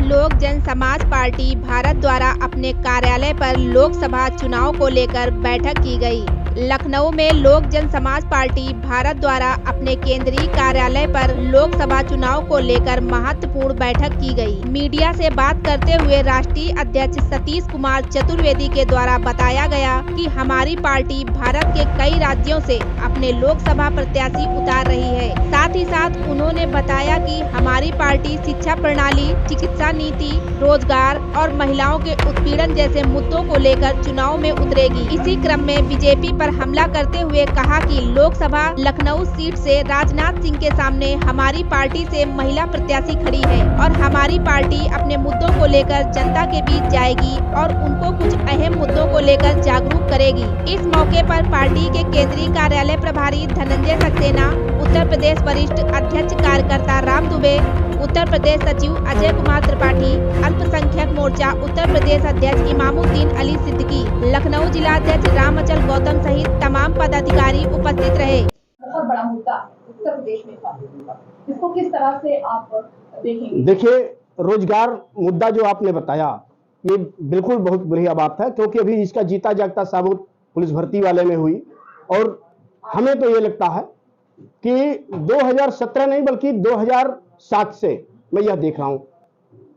लोक जन समाज पार्टी भारत द्वारा अपने कार्यालय पर लोकसभा चुनाव को लेकर बैठक की गई। लखनऊ में लोक जन समाज पार्टी भारत द्वारा अपने केंद्रीय कार्यालय पर लोकसभा चुनाव को लेकर महत्वपूर्ण बैठक की गई। मीडिया से बात करते हुए राष्ट्रीय अध्यक्ष सतीश कुमार चतुर्वेदी के द्वारा बताया गया कि हमारी पार्टी भारत के कई राज्यों से अपने लोकसभा प्रत्याशी उतार रही है। साथ ही साथ उन्होंने बताया कि हमारी पार्टी शिक्षा प्रणाली, चिकित्सा नीति, रोजगार और महिलाओं के उत्पीड़न जैसे मुद्दों को लेकर चुनाव में उतरेगी। इसी क्रम में बीजेपी पर हमला करते हुए कहा कि लोकसभा लखनऊ सीट से राजनाथ सिंह के सामने हमारी पार्टी से महिला प्रत्याशी खड़ी है और हमारी पार्टी अपने मुद्दों को लेकर जनता के बीच जाएगी और उनको कुछ अहम मुद्दों को लेकर जागरूक करेगी। इस मौके पर पार्टी के केंद्रीय कार्यालय प्रभारी धनंजय सक्सेना, उत्तर प्रदेश वरिष्ठ अध्यक्ष कार्यकर्ता राम दुबे, उत्तर प्रदेश सचिव अजय कुमार त्रिपाठी, अल्पसंख्यक मोर्चा उत्तर प्रदेश अध्यक्ष इमामुद्दीन अली सिद्दीकी, लखनऊ जिला अध्यक्ष राम अचल गौतम सहित तमाम पदाधिकारी उपस्थित रहे। बहुत बड़ा मुद्दा उत्तर प्रदेश में था, इसको किस तरह से आप देखेंगे? देखिए, रोजगार मुद्दा जो आपने बताया ये बिल्कुल बहुत बढ़िया बात है, क्योंकि अभी इसका जीता जागता साबुत पुलिस भर्ती वाले में हुई और हमें तो ये लगता है कि 2017 नहीं बल्कि 2007 से मैं यह देख रहा हूं,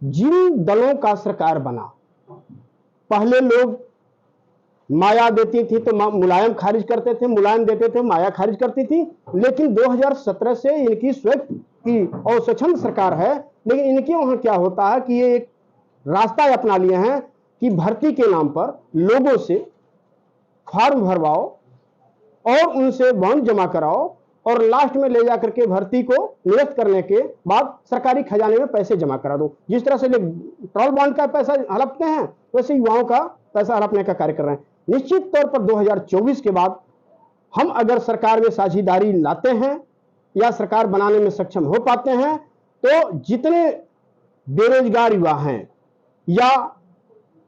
जिन दलों का सरकार बना, पहले लोग माया देती थी तो मुलायम खारिज करते थे, मुलायम देते थे माया खारिज करती थी, लेकिन 2017 से इनकी स्वयं की और स्वच्छंद सरकार है। लेकिन इनके वहां क्या होता है कि ये एक रास्ता अपना लिए हैं कि भर्ती के नाम पर लोगों से फॉर्म भरवाओ और उनसे बॉन्ड जमा कराओ और लास्ट में ले जाकर के भर्ती को निरस्त करने के बाद सरकारी खजाने में पैसे जमा करा दो। जिस तरह से ट्रॉल बॉन्ड का पैसा हड़पते हैं, वैसे युवाओं का पैसा हड़पने का कार्य कर रहे हैं। निश्चित तौर पर 2024 के बाद हम अगर सरकार में साझेदारी लाते हैं या सरकार बनाने में सक्षम हो पाते हैं तो जितने बेरोजगार युवा हैं या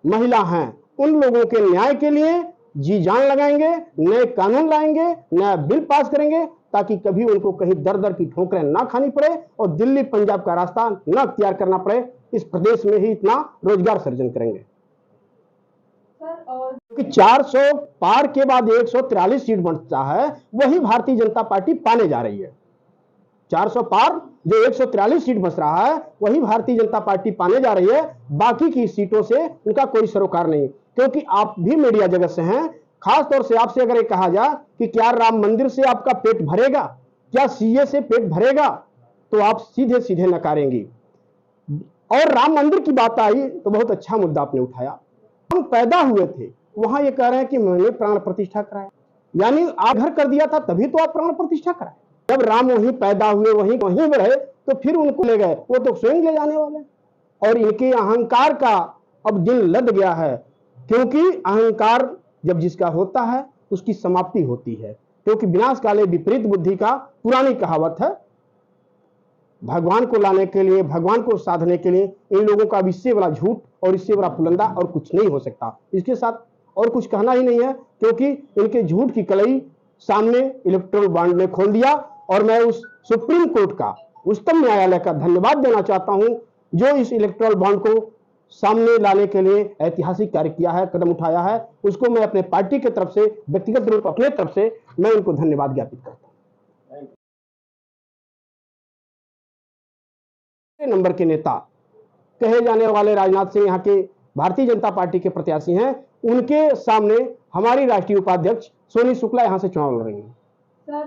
महिला हैं, उन लोगों के न्याय के लिए जी जान लगाएंगे, नए कानून लाएंगे, नया बिल पास करेंगे ताकि कभी उनको कहीं दर दर की ठोकरें ना खानी पड़े और दिल्ली पंजाब का रास्ता ना अख्तियार करना पड़े। इस प्रदेश में ही इतना रोजगार सृजन करेंगे। कि 400 पार के बाद 143 सीट बनता है, वही भारतीय जनता पार्टी पाने जा रही है। 400 पार जो 143 सीट बच रहा है, वही भारतीय जनता पार्टी पाने जा रही है। बाकी की सीटों से उनका कोई सरोकार नहीं, क्योंकि आप भी मीडिया जगत से हैं। खास तौर से आपसे अगर ये कहा जाए कि क्या राम मंदिर से आपका पेट भरेगा, क्या सीए से पेट भरेगा, तो आप सीधे सीधे नकारेंगी। और राम मंदिर की बात आई तो बहुत अच्छा मुद्दा आपने उठाया। हम पैदा हुए थे, वहां ये कह रहे हैं कि मैंने प्राण प्रतिष्ठा कराया, यानी आप घर कर दिया था तभी तो आप प्राण प्रतिष्ठा कराए। जब राम वहीं पैदा हुए, वहीं रहे, तो फिर उनको ले गए, वो तो स्वयं ले जाने वाले। और इनके अहंकार का अब दिल लद गया है, क्योंकि अहंकार जब जिसका होता है उसकी समाप्ति होती है। क्योंकि विनाश काले विपरीत बुद्धि का पुरानी कहावत है। भगवान को लाने के लिए, भगवान को साधने के लिए इन लोगों का इससे बड़ा झूठ और इससे बड़ा पुलंदा और कुछ नहीं हो सकता। इसके साथ और कुछ कहना ही नहीं है, क्योंकि इनके झूठ की कलई सामने इलेक्टोरल बॉन्ड ने खोल दिया। और मैं उस सुप्रीम कोर्ट का, उच्चतम न्यायालय का धन्यवाद देना चाहता हूं, जो इस इलेक्टोरल बॉन्ड को सामने लाने के लिए ऐतिहासिक कार्य किया है, कदम उठाया है। उसको मैं अपने पार्टी की तरफ से, व्यक्तिगत रूप अपने तरफ से मैं उनको धन्यवाद ज्ञापित करता हूं। नंबर के नेता कहे जाने वाले राजनाथ सिंह यहाँ के भारतीय जनता पार्टी के प्रत्याशी हैं। उनके सामने हमारी राष्ट्रीय उपाध्यक्ष सोनी शुक्ला यहाँ से चुनाव लड़ रही हैं। सर,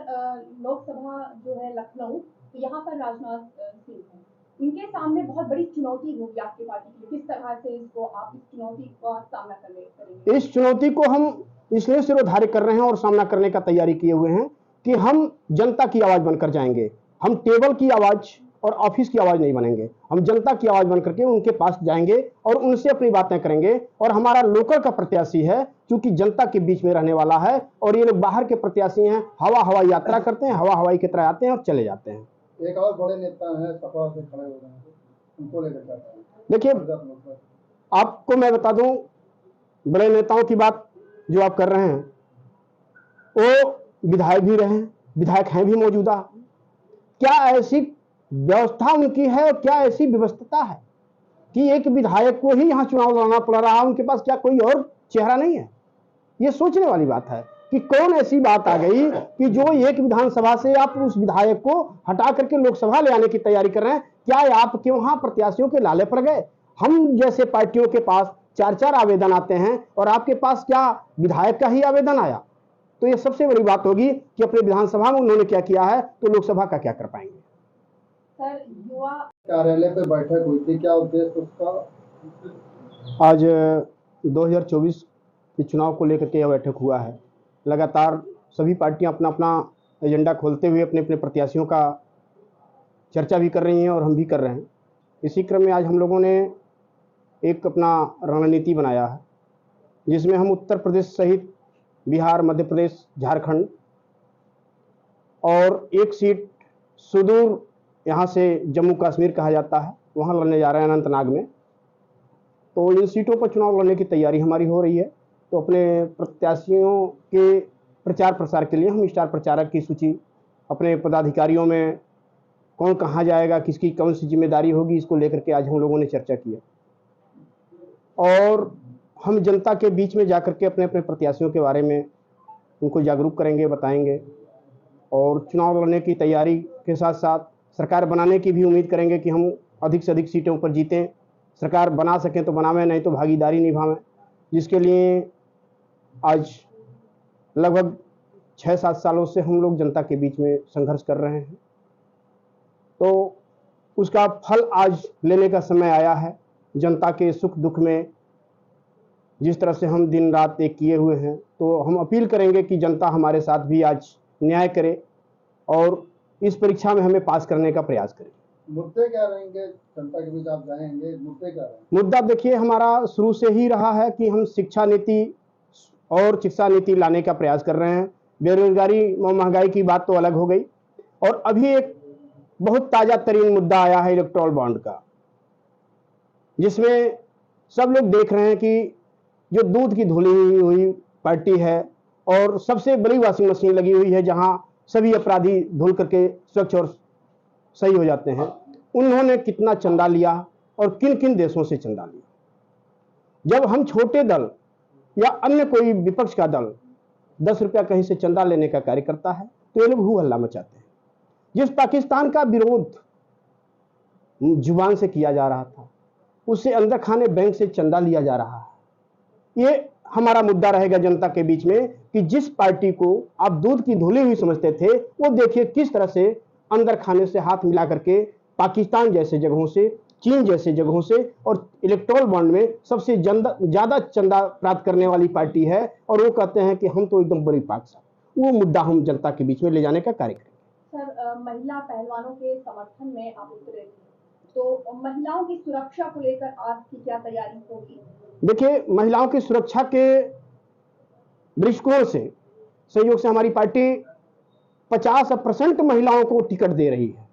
लोकसभा जो है लखनऊ, तो यहाँ पर राजनाथ सिंह हैं, उनके सामने बहुत बड़ी चुनौती होगी आपकी पार्टी के लिए। किस तरह से इसको आप इस चुनौती का सामना करेंगे? इस चुनौती को हम इसलिए सिरोधार्य कर रहे हैं और सामना करने का तैयारी किए हुए हैं कि हम जनता की आवाज बनकर जाएंगे। हम टेबल की आवाज और ऑफिस की आवाज नहीं बनेंगे, हम जनता की आवाज बनकर के उनके पास जाएंगे और उनसे अपनी बातें करेंगे। और हमारा लोकल का प्रत्याशी है, क्योंकि जनता के बीच में रहने वाला है, और ये लोग बाहर के प्रत्याशी हैं, हवाई यात्रा करते हैं, हवाई की तरह आते हैं और चले जाते हैं। एक और बड़े नेता हैं सपा से खड़े हो रहे हैं, उनको लेकर क्या करें? देखिए, आपको मैं बता दूं, बड़े नेताओं की बात जो आप कर रहे हैं, वो विधायक भी रहे, विधायक हैं भी मौजूदा। क्या ऐसी व्यवस्था उनकी है, क्या ऐसी व्यवस्था है कि एक विधायक को ही यहाँ चुनाव लड़ना पड़ रहा है, उनके पास क्या कोई और चेहरा नहीं है? ये सोचने वाली बात है कि कौन ऐसी बात आ गई कि जो एक विधानसभा से आप उस विधायक को हटा करके लोकसभा ले आने की तैयारी कर रहे हैं। क्या आपके वहां प्रत्याशियों के लाले पड़ गए? हम जैसे पार्टियों के पास 4-4 आवेदन आते हैं और आपके पास क्या विधायक का ही आवेदन आया? तो ये सबसे बड़ी बात होगी कि अपने विधानसभा में उन्होंने क्या किया है, तो लोकसभा का क्या कर पाएंगे। सर, युवा कार्यालय पे बैठक हुई थी, क्या उद्देश्य उसका? आज 2024 के चुनाव को लेकर के यह बैठक हुआ है। लगातार सभी पार्टियां अपना अपना एजेंडा खोलते हुए अपने अपने प्रत्याशियों का चर्चा भी कर रही हैं और हम भी कर रहे हैं। इसी क्रम में आज हम लोगों ने एक अपना रणनीति बनाया है, जिसमें हम उत्तर प्रदेश सहित बिहार, मध्य प्रदेश, झारखंड और एक सीट सुदूर यहाँ से जम्मू कश्मीर कहा जाता है, वहाँ लड़ने जा रहे हैं अनंतनाग में। तो इन सीटों पर चुनाव लड़ने की तैयारी हमारी हो रही है। तो अपने प्रत्याशियों के प्रचार प्रसार के लिए हम स्टार प्रचारक की सूची, अपने पदाधिकारियों में कौन कहाँ जाएगा, किसकी कौन सी जिम्मेदारी होगी, इसको लेकर के आज हम लोगों ने चर्चा की है। और हम जनता के बीच में जाकर के अपने अपने प्रत्याशियों के बारे में उनको जागरूक करेंगे, बताएंगे और चुनाव लड़ने की तैयारी के साथ साथ सरकार बनाने की भी उम्मीद करेंगे कि हम अधिक से अधिक सीटों पर जीतें। सरकार बना सकें तो बनावें, नहीं तो भागीदारी निभावें, जिसके लिए आज लगभग 6-7 सालों से हम लोग जनता के बीच में संघर्ष कर रहे हैं। तो उसका फल आज लेने का समय आया है। जनता के सुख दुख में जिस तरह से हम दिन रात एक किए हुए हैं, तो हम अपील करेंगे कि जनता हमारे साथ भी आज न्याय करे और इस परीक्षा में हमें पास करने का प्रयास करे। मुद्दे क्या रहेंगे जनता के बीच आप जाएंगे? मुद्दे क्या रहेंगे? मुद्दा देखिए, हमारा शुरू से ही रहा है कि हम शिक्षा नीति और शिक्षा नीति लाने का प्रयास कर रहे हैं। बेरोजगारी और महंगाई की बात तो अलग हो गई, और अभी एक बहुत ताजा तरीन मुद्दा आया है इलेक्टोरल बॉन्ड का, जिसमें सब लोग देख रहे हैं कि जो दूध की धुली हुई पार्टी है और सबसे बड़ी वॉशिंग मशीन लगी हुई है, जहां सभी अपराधी धुल करके स्वच्छ और सही हो जाते हैं, उन्होंने कितना चंदा लिया और किन किन देशों से चंदा लिया। जब हम छोटे दल या अन्य कोई विपक्ष का दल 10 रुपया कहीं से चंदा लेने का कार्य करता है, तो ये लोग हू हल्ला मचाते हैं। जिस पाकिस्तान का विरोध जुबान से किया जा रहा था, उससे अंदर खाने बैंक से चंदा लिया जा रहा है। ये हमारा मुद्दा रहेगा जनता के बीच में कि जिस पार्टी को आप दूध की धुली हुई समझते थे, वो देखिए किस तरह से अंदर खाने से हाथ मिला करके पाकिस्तान जैसे जगहों से, चीन जैसे जगहों से और इलेक्टोरल बॉन्ड में सबसे ज्यादा चंदा प्राप्त करने वाली पार्टी है, और वो कहते हैं कि हम तो एकदम बड़ी पाक साहब। वो मुद्दा हम जनता के बीच में ले जाने का कार्य करेंगे। सर, महिला पहलवानों के समर्थन में आप उतरे थे, तो महिलाओं की सुरक्षा को लेकर आपकी क्या तैयारी होगी? देखिए, महिलाओं की सुरक्षा के दृष्टिकोण से संयोग से हमारी पार्टी 50% महिलाओं को टिकट दे रही है।